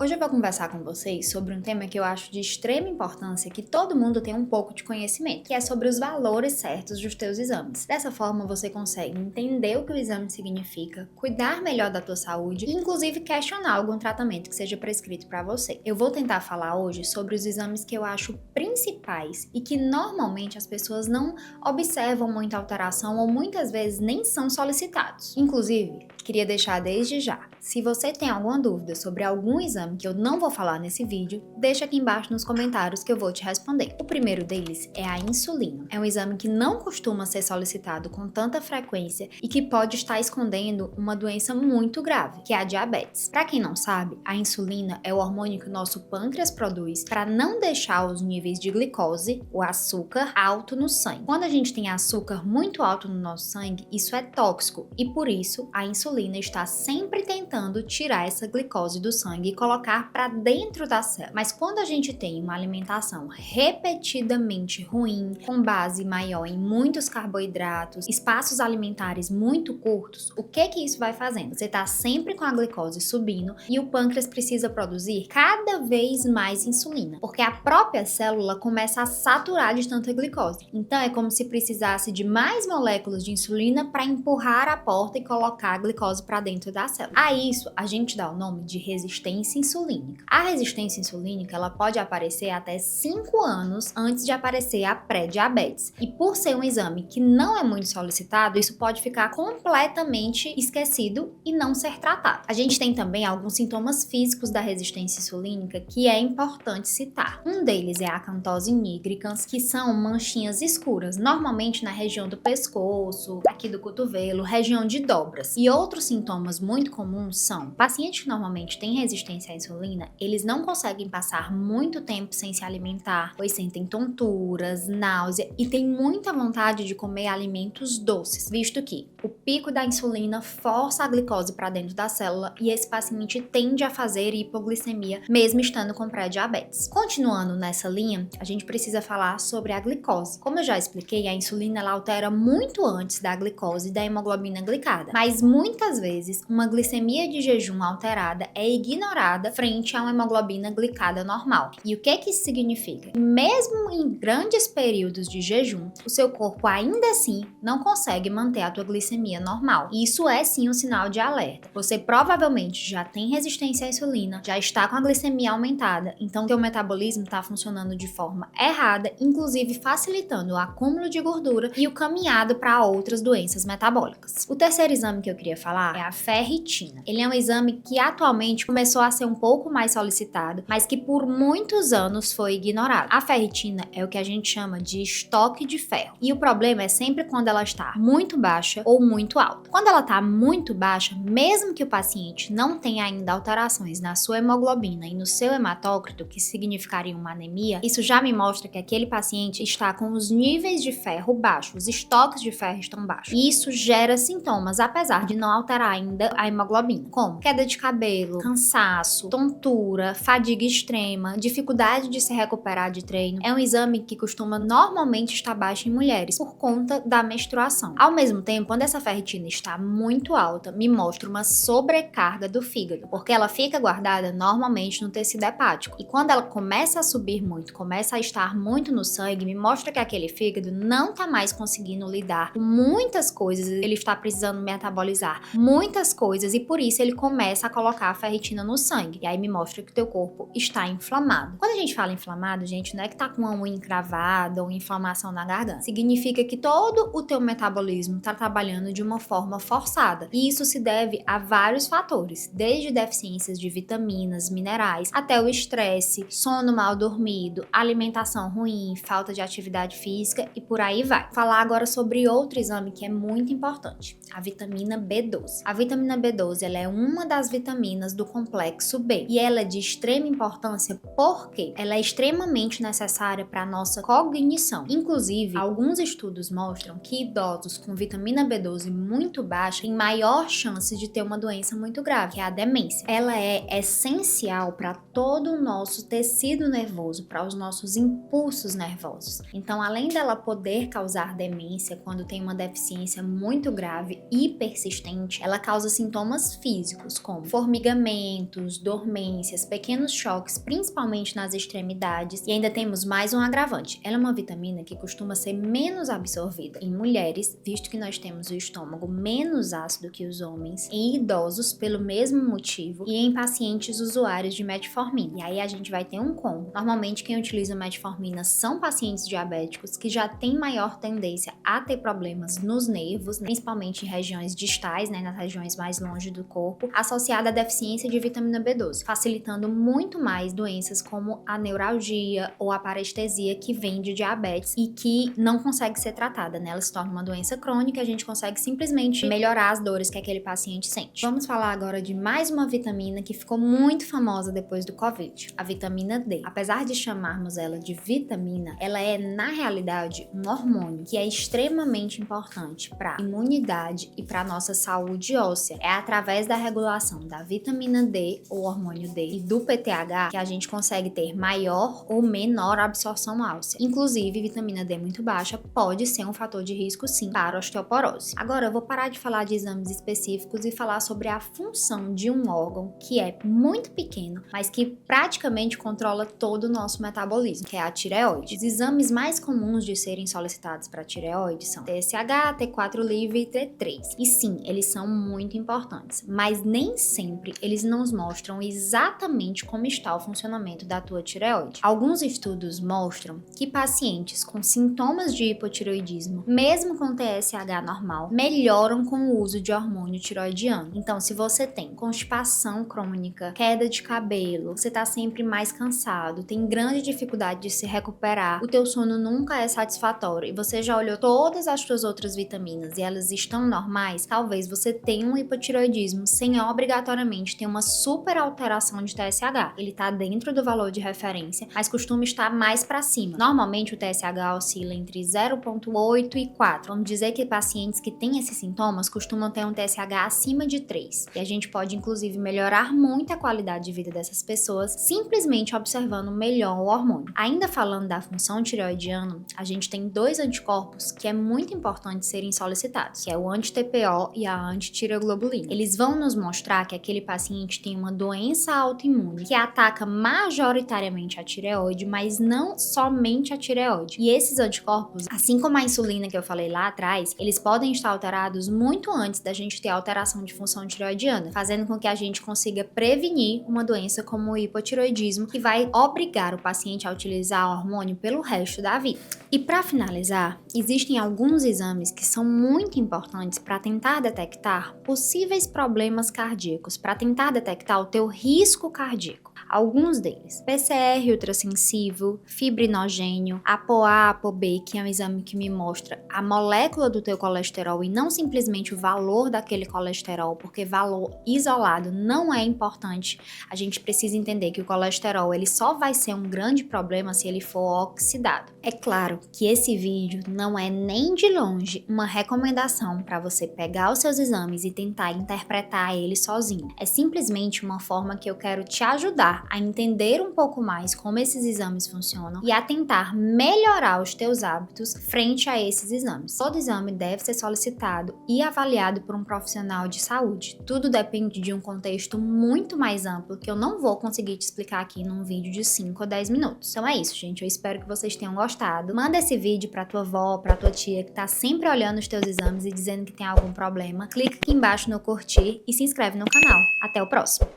Hoje eu vou conversar com vocês sobre um tema que eu acho de extrema importância que todo mundo tem um pouco de conhecimento, que é sobre os valores certos dos teus exames. Dessa forma você consegue entender o que o exame significa, cuidar melhor da tua saúde e inclusive questionar algum tratamento que seja prescrito para você. Eu vou tentar falar hoje sobre os exames que eu acho principais e que normalmente as pessoas não observam muita alteração ou muitas vezes nem são solicitados. Inclusive, queria deixar desde já, se você tem alguma dúvida sobre algum exame que eu não vou falar nesse vídeo, deixa aqui embaixo nos comentários que eu vou te responder. O primeiro deles é a insulina. É um exame que não costuma ser solicitado com tanta frequência e que pode estar escondendo uma doença muito grave, que é a diabetes. Para quem não sabe, a insulina é o hormônio que o nosso pâncreas produz para não deixar os níveis de glicose, o açúcar, alto no sangue. Quando a gente tem açúcar muito alto no nosso sangue, isso é tóxico e por isso a insulina está sempre tentando tirar essa glicose do sangue e colocar para dentro da célula. Mas quando a gente tem uma alimentação repetidamente ruim, com base maior em muitos carboidratos, espaços alimentares muito curtos, o que isso vai fazendo? Você está sempre com a glicose subindo e o pâncreas precisa produzir cada vez mais insulina, porque a própria célula começa a saturar de tanta glicose. Então é como se precisasse de mais moléculas de insulina para empurrar a porta e colocar a glicose para dentro da célula. A isso a gente dá o nome de resistência insulínica. A resistência insulínica ela pode aparecer até 5 anos antes de aparecer a pré-diabetes. E por ser um exame que não é muito solicitado, isso pode ficar completamente esquecido e não ser tratado. A gente tem também alguns sintomas físicos da resistência insulínica que é importante citar. Um deles é a acantose nigricans, que são manchinhas escuras, normalmente na região do pescoço, aqui do cotovelo, região de dobras. E outros sintomas muito comuns são pacientes que normalmente têm resistência à insulina, eles não conseguem passar muito tempo sem se alimentar, pois sentem tonturas, náusea e têm muita vontade de comer alimentos doces, visto que o pico da insulina força a glicose para dentro da célula e esse paciente tende a fazer hipoglicemia mesmo estando com pré-diabetes. Continuando nessa linha, a gente precisa falar sobre a glicose. Como eu já expliquei, a insulina ela altera muito antes da glicose e da hemoglobina glicada, mas muitas vezes, uma glicemia de jejum alterada é ignorada frente a uma hemoglobina glicada normal. E o que isso significa? Mesmo em grandes períodos de jejum, o seu corpo ainda assim não consegue manter a tua glicemia normal. E isso é sim um sinal de alerta. Você provavelmente já tem resistência à insulina, já está com a glicemia aumentada, então teu metabolismo está funcionando de forma errada, inclusive facilitando o acúmulo de gordura e o caminhado para outras doenças metabólicas. O terceiro exame que eu queria falar é a ferritina. Ele é um exame que atualmente começou a ser um pouco mais solicitado, mas que por muitos anos foi ignorado. A ferritina é o que a gente chama de estoque de ferro. E o problema é sempre quando ela está muito baixa ou muito alta. Quando ela está muito baixa, mesmo que o paciente não tenha ainda alterações na sua hemoglobina e no seu hematócrito, que significaria uma anemia, isso já me mostra que aquele paciente está com os níveis de ferro baixos, os estoques de ferro estão baixos. E isso gera sintomas, apesar de não alterar ainda a hemoglobina, como queda de cabelo, cansaço, tontura, fadiga extrema, dificuldade de se recuperar de treino. É um exame que costuma normalmente estar baixo em mulheres por conta da menstruação. Ao mesmo tempo, quando essa ferritina está muito alta, me mostra uma sobrecarga do fígado, porque ela fica guardada normalmente no tecido hepático. E quando ela começa a subir muito, começa a estar muito no sangue, me mostra que aquele fígado não está mais conseguindo lidar com muitas coisas, ele está precisando metabolizar muitas coisas e por isso ele começa a colocar a ferritina no sangue. E aí me mostra que o teu corpo está inflamado. Quando a gente fala inflamado, gente, não é que tá com uma unha encravada ou inflamação na garganta. Significa que todo o teu metabolismo tá trabalhando de uma forma forçada. E isso se deve a vários fatores, desde deficiências de vitaminas, minerais, até o estresse, sono mal dormido, alimentação ruim, falta de atividade física e por aí vai. Vou falar agora sobre outro exame que é muito importante, a vitamina B12. A vitamina B12 ela é uma das vitaminas do complexo B e ela é de extrema importância porque ela é extremamente necessária para a nossa cognição. Inclusive, alguns estudos mostram que idosos com vitamina B12 muito baixa têm maior chance de ter uma doença muito grave, que é a demência. Ela é essencial para todo o nosso tecido nervoso, para os nossos impulsos nervosos. Então, além dela poder causar demência quando tem uma deficiência muito grave e persistente, paciente, ela causa sintomas físicos, como formigamentos, dormências, pequenos choques, principalmente nas extremidades. E ainda temos mais um agravante. Ela é uma vitamina que costuma ser menos absorvida em mulheres, visto que nós temos o estômago menos ácido que os homens, em idosos pelo mesmo motivo e em pacientes usuários de metformina. E aí a gente vai ter um combo. Normalmente quem utiliza metformina são pacientes diabéticos que já têm maior tendência a ter problemas nos nervos, principalmente em regiões distais, nas regiões mais longe do corpo, associada à deficiência de vitamina B12, facilitando muito mais doenças como a neuralgia ou a parestesia que vem de diabetes e que não consegue ser tratada, né? Ela se torna uma doença crônica e a gente consegue simplesmente melhorar as dores que aquele paciente sente. Vamos falar agora de mais uma vitamina que ficou muito famosa depois do Covid, a vitamina D. Apesar de chamarmos ela de vitamina, ela é, na realidade, um hormônio que é extremamente importante para a imunidade e para a nossa saúde óssea. É através da regulação da vitamina D, ou hormônio D, e do PTH que a gente consegue ter maior ou menor absorção óssea. Inclusive, vitamina D muito baixa pode ser um fator de risco, sim, para a osteoporose. Agora, eu vou parar de falar de exames específicos e falar sobre a função de um órgão que é muito pequeno, mas que praticamente controla todo o nosso metabolismo, que é a tireoide. Os exames mais comuns de serem solicitados para a tireoide são TSH, T4 livre e T3. E sim, eles são muito importantes, mas nem sempre eles nos mostram exatamente como está o funcionamento da tua tireoide. Alguns estudos mostram que pacientes com sintomas de hipotireoidismo, mesmo com TSH normal, melhoram com o uso de hormônio tireoidiano. Então, se você tem constipação crônica, queda de cabelo, você tá sempre mais cansado, tem grande dificuldade de se recuperar, o teu sono nunca é satisfatório e você já olhou todas as suas outras vitaminas e elas estão normais, talvez você tenha um hipotireoidismo sem obrigatoriamente ter uma super alteração de TSH. Ele tá dentro do valor de referência, mas costuma estar mais para cima. Normalmente o TSH oscila entre 0,8 e 4. Vamos dizer que pacientes que têm esses sintomas costumam ter um TSH acima de 3. E a gente pode inclusive melhorar muito a qualidade de vida dessas pessoas simplesmente observando melhor o hormônio. Ainda falando da função tireoidiana, a gente tem dois anticorpos que é muito importante serem solicitados, que é o anti-TPO e a antitireoglobulina. Eles vão nos mostrar que aquele paciente tem uma doença autoimune que ataca majoritariamente a tireoide, mas não somente a tireoide. E esses anticorpos, assim como a insulina que eu falei lá atrás, eles podem estar alterados muito antes da gente ter alteração de função tireoidiana, fazendo com que a gente consiga prevenir uma doença como o hipotireoidismo, que vai obrigar o paciente a utilizar hormônio pelo resto da vida. E para finalizar, existem alguns exames que são muito importantes para tentar detectar possíveis problemas cardíacos, para tentar detectar o teu risco cardíaco. Alguns deles: PCR ultrassensível, fibrinogênio, ApoA, ApoB, que é um exame que me mostra a molécula do teu colesterol e não simplesmente o valor daquele colesterol, porque valor isolado não é importante. A gente precisa entender que o colesterol ele só vai ser um grande problema se ele for oxidado. É claro que esse vídeo não é nem de longe uma recomendação para você pegar os seus exames e tentar interpretar eles sozinho. É simplesmente uma forma que eu quero te ajudar a entender um pouco mais como esses exames funcionam e a tentar melhorar os teus hábitos frente a esses exames. Todo exame deve ser solicitado e avaliado por um profissional de saúde. Tudo depende de um contexto muito mais amplo que eu não vou conseguir te explicar aqui num vídeo de 5 ou 10 minutos. Então é isso, gente. Eu espero que vocês tenham gostado. Manda esse vídeo pra tua avó, pra tua tia que tá sempre olhando os teus exames e dizendo que tem algum problema. Clica aqui embaixo no curtir e se inscreve no canal. Até o próximo!